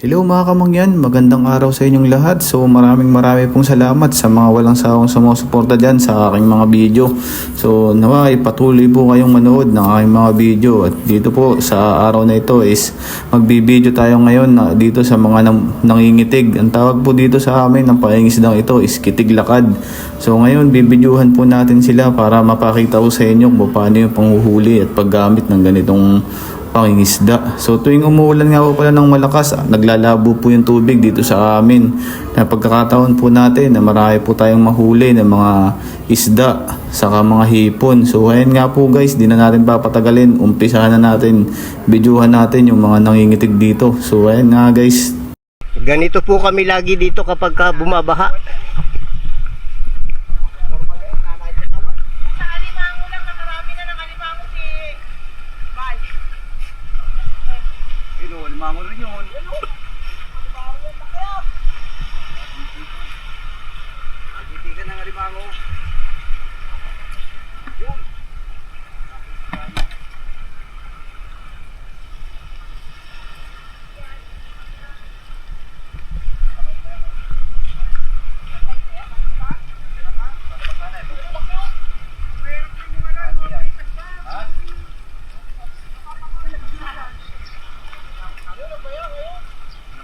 Hello mga kamangyan, magandang araw sa inyong lahat. So maraming pong salamat sa mga walang sawang sumusuporta dyan sa aking mga video. So naway patuloy po kayong manood ng aking mga video. At dito po sa araw na ito is magbibideo tayo ngayon dito sa mga nangingitig. Ang tawag po dito sa amin ng pangingisdang ito is kitig lakad. So ngayon bibidyohan po natin sila para mapakita ko sa inyo kung paano yung panghuhuli at paggamit ng ganitong pangingisda. So tuwing umuulan nga po pala ng malakas, naglalabo po yung tubig dito sa amin. Na pagkakataon po natin na marami po tayong mahuli ng mga isda saka mga hipon. So ayan nga po guys, di na natin papatagalin. Umpisahan na natin, videohan natin yung mga nangingitig dito. So ayan nga guys. Ganito po kami lagi dito kapag bumabaha. Limango rin yun. Nagitigan ng limango. Yun.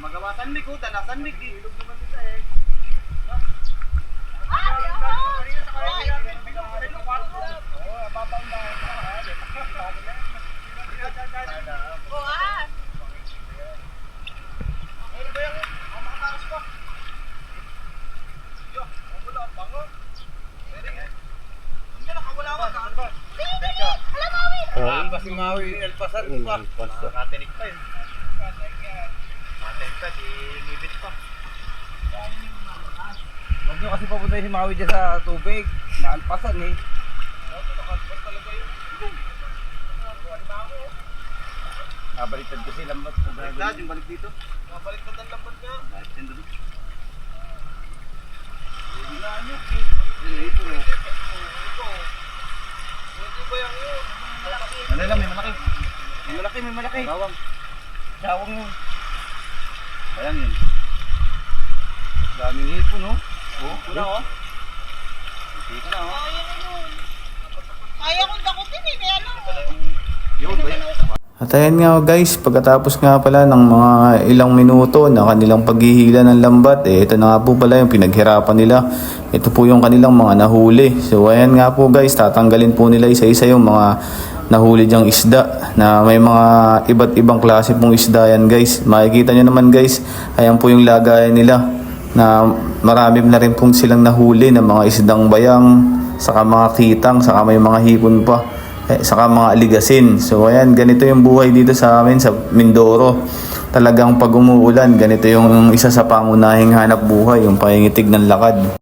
Magawa sandig ko, tanah sandig di ilog naman dito eh. Si Maui, El Pasar pa. Nakatinik pa yun. Nakatinik pa, di ngibit pa. Huwag nyo kasi papunta si Maui dyan sa tubig. Naalpasan eh. Nakalpas talaga yun. Nabaliktad kasi lambat. Baliktad, yung balik dito. Nabaliktad ang lambat nga. Baliktad doon. Hindi na nyo. Ito eh. Ito ba yan yun? Ano lang, may malaki. May malaki. Bawang. Bawang yun. Ayan yun. Daming hipon, no? Oo, kuna, oh. Hipon na, oh. Kaya kong dakutin eh, kaya lang. Yun, ba yan? At ayan nga guys, pagkatapos nga pala ng mga ilang minuto na kanilang paghihila ng lambat, ito na nga po pala yung pinaghirapan nila. Ito po yung kanilang mga nahuli. So ayan nga po guys, tatanggalin po nila isa-isa yung mga nahuli diyang isda na may mga iba't ibang klase pong isda yan guys. Makikita nyo naman guys, ayan po yung lagayan nila na marami na rin pong silang nahuli ng mga isdang bayang, saka mga kitang, saka may mga hipon pa, saka mga aligasin. So ayan, ganito yung buhay dito sa amin sa Mindoro. Talagang pag umuulan, ganito yung isa sa pangunahing hanap buhay, yung pangingitig ng lakad.